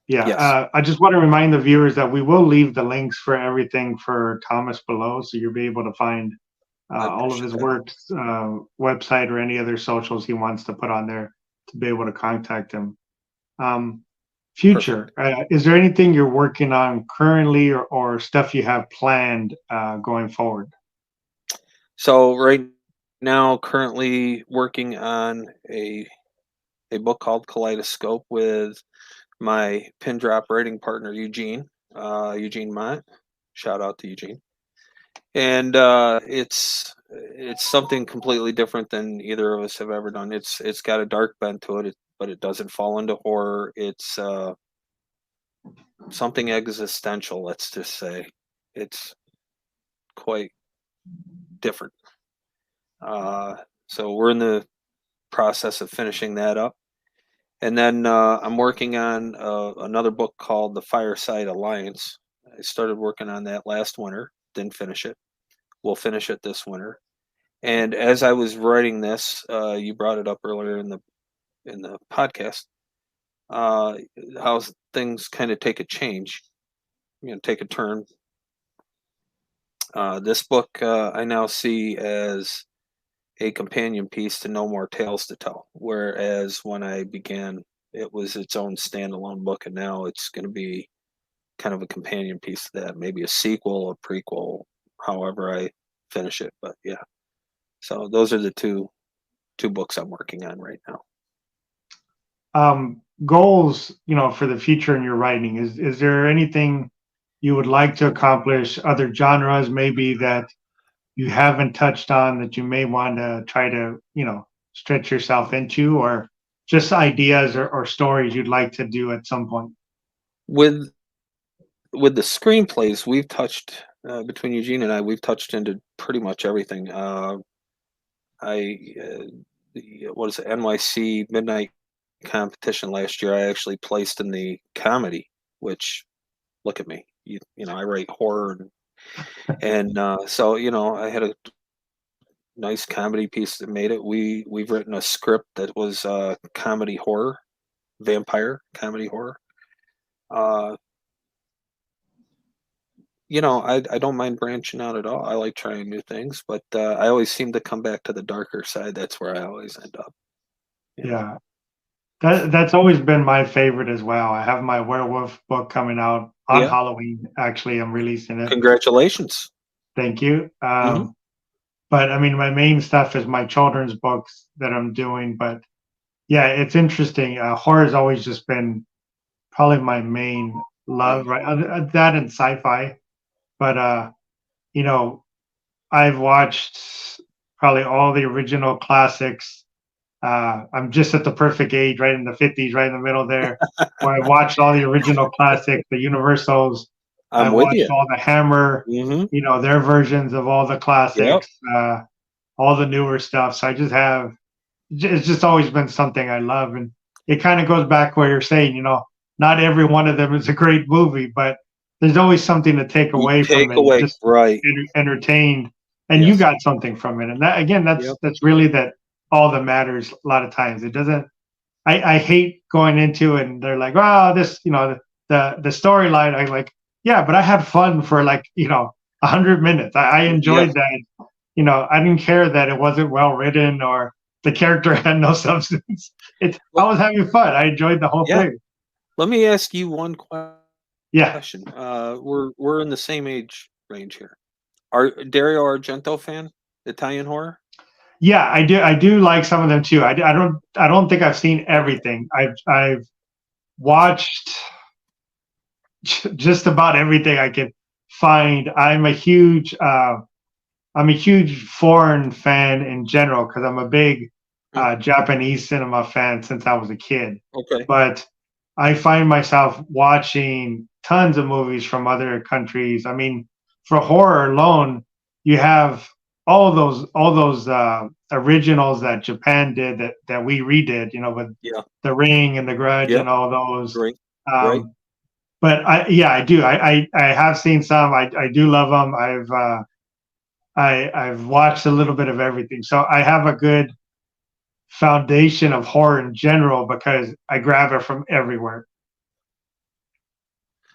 Yeah. Yes. I just want to remind the viewers that we will leave the links for everything for Thomas below, so you'll be able to find all of his works, website, or any other socials he wants to put on there to be able to contact him. Future, is there anything you're working on currently or stuff you have planned going forward? So right now, currently working on a book called Kaleidoscope with my pin drop writing partner, Eugene Mott. Shout out to Eugene. And it's something completely different than either of us have ever done. It's got a dark bent to it, but it doesn't fall into horror. It's something existential, let's just say. It's quite different. So we're in the process of finishing that up. And then I'm working on another book called The Fireside Alliance. I started working on that last winter, didn't finish it. We'll finish it this winter. And as I was writing this, you brought it up earlier in the podcast, how things kind of take a change, take a turn. This book I now see as a companion piece to No More Tales to Tell, whereas when I began, it was its own standalone book, and now it's going to be kind of a companion piece to that, maybe a sequel, a prequel, however I finish it. But yeah, so those are the two books I'm working on right now. Goals, for the future in your writing, is there anything you would like to accomplish, other genres maybe that you haven't touched on that you may want to try to, stretch yourself into, or just ideas or stories you'd like to do at some point? With the screenplays, we've touched between Eugene and I, we've touched into pretty much everything. What is it, NYC Midnight competition last year, I actually placed in the comedy, which, look at me, I write horror and so I had a nice comedy piece that made it. We've written a script that was comedy horror, vampire comedy horror. I don't mind branching out at all. I like trying new things, but I always seem to come back to the darker side. That's where I always end up. Yeah. That's always been my favorite as well. I have my werewolf book coming out on Halloween. Actually, I'm releasing it. Congratulations. Thank you. But I mean, my main stuff is my children's books that I'm doing. But yeah, it's interesting. Horror has always just been probably my main love, right? That and sci-fi. But I've watched probably all the original classics. I'm just at the perfect age, right in the 50s, right in the middle there, where I watched all the original classics, the Universals. I watched all the Hammer, their versions of all the classics, all the newer stuff. So it's just always been something I love. And it kind of goes back where you're saying, not every one of them is a great movie, but there's always something to take away from it. Just right. Entertained. And you got something from it. And that, again, that's really all that matters a lot of times. It doesn't, I hate going into it and they're like, oh, this, the storyline. I'm like, yeah, but I had fun for 100 minutes. I enjoyed that. I didn't care that it wasn't well written or the character had no substance. I was having fun. I enjoyed the whole thing. Let me ask you one question. Yeah. We're in the same age range here. Are Dario Argento fan? Italian horror? Yeah, I do like some of them too. I don't think I've seen everything. I've watched just about everything I can find. I'm a huge I'm a huge foreign fan in general because I'm a big Mm, Japanese cinema fan since I was a kid. okay. But I find myself watching tons of movies from other countries. I mean, for horror alone, you have all those originals that Japan did that we redid. You know, with Yeah. The Ring and The Grudge and Yep. all those. Right. Right. Um, but I do. I have seen some. I do love them. I've watched a little bit of everything, so I have a good foundation of horror in general because I grab it from everywhere.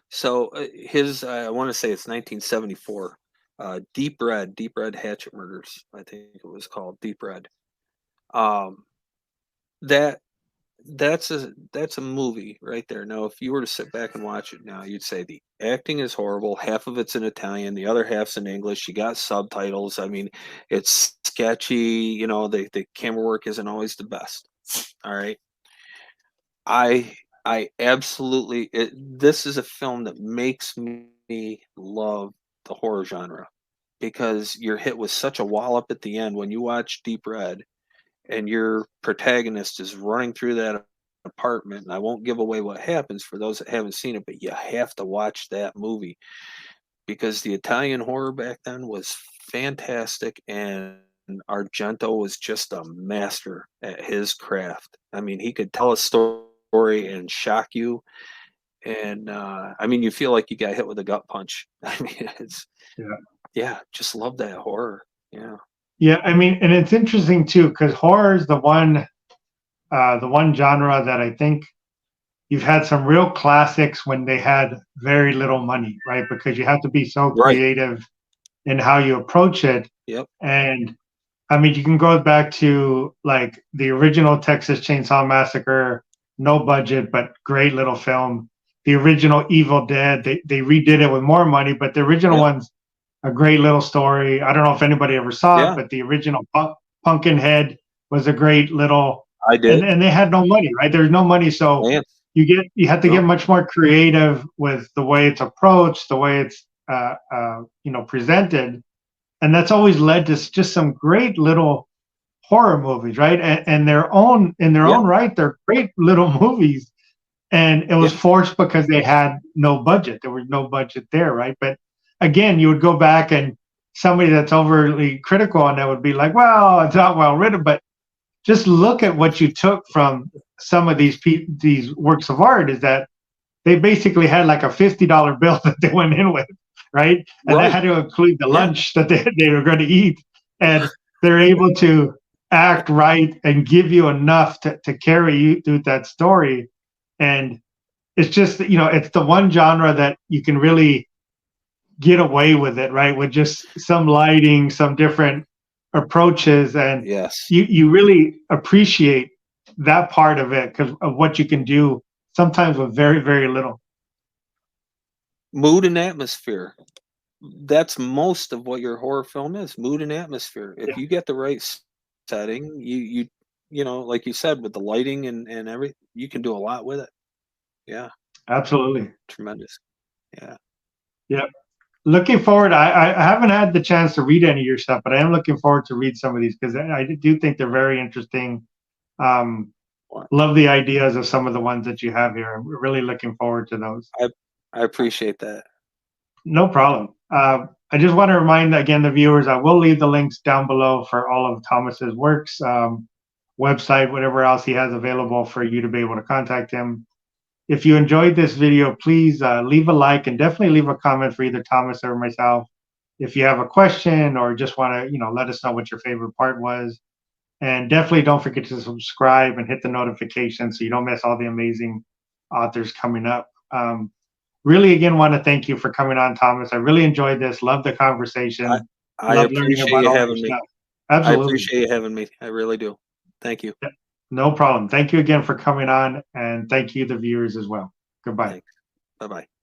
So his, I want to say it's 1974. Deep Red Hatchet Murders. I think it was called Deep Red. Um, that that's a movie right there. Now, if you were to sit back and watch it now, you'd say the acting is horrible. Half of it's in Italian, the other half's in English. You got subtitles. I mean, it's sketchy. You know, the camera work isn't always the best. All right. I I absolutely this is a film that makes me love the horror genre because you're hit with such a wallop at the end when you watch Deep Red and your protagonist is running through that apartment. And I won't give away what happens for those that haven't seen it, but you have to watch that movie because the Italian horror back then was fantastic, and Argento was just a master at his craft. I mean, he could tell a story and shock you, and I mean, you feel like you got hit with a gut punch. I mean, it's Yeah. yeah, just love that horror. Yeah, Yeah, I mean, and it's interesting too because horror is the one genre that I think you've had some real classics when they had very little money, right? Because you have to be so right. creative in how you approach it. Yep. And I mean, you can go back to like the original Texas Chainsaw Massacre, no budget, but great little film. The original Evil Dead, they redid it with more money, but the original Yep. one's a great little story. I don't know if anybody ever saw it, Yeah, but the original Pumpkinhead was a great little, I and did. and they had no money, right? There's no money, so Lance. you have to get No. much more creative with the way it's approached, the way it's presented, and that's always led to just some great little horror movies, right? And their own in their Yeah. own right, they're great little movies. And it was Yeah. forced because they had no budget. There was no budget there, right? But again, you would go back and somebody that's overly critical on that would be like, "Well, it's not well written." But just look at what you took from some of these works of art is that they basically had like a $50 bill that they went in with, right? And that Right. had to include the Yeah. lunch that they were going to eat. And they're able to act right and give you enough to carry you through that story. And it's just, it's the one genre that you can really get away with it, right? With just some lighting, some different approaches. And Yes. you really appreciate that part of it because of what you can do sometimes with very, very little. Mood and atmosphere. That's most of what your horror film is, mood and atmosphere. Yeah, If you get the right setting, you know, like you said, with the lighting and everything, you can do a lot with it. Yeah, absolutely. tremendous. Yeah. Yeah. Looking forward. I haven't had the chance to read any of your stuff, but I am looking forward to read some of these because I do think they're very interesting. Um, Well, love the ideas of some of the ones that you have here. I'm really looking forward to those. I I appreciate that. No problem. I just want to remind again the viewers, I will leave the links down below for all of Thomas's works, website, whatever else he has available for you to be able to contact him. If you enjoyed this video, please leave a like and definitely leave a comment for either Thomas or myself. If you have a question or just want to, let us know what your favorite part was. And definitely don't forget to subscribe and hit the notification so you don't miss all the amazing authors coming up. Really, again, want to thank you for coming on, Thomas. I really enjoyed this. Love the I conversation. I Love learning appreciate about you all your having me. stuff. I Absolutely. appreciate you having me. I really do. Thank you. No problem. Thank you again for coming on. And thank you, the viewers, as well. Goodbye. Thanks. Bye bye.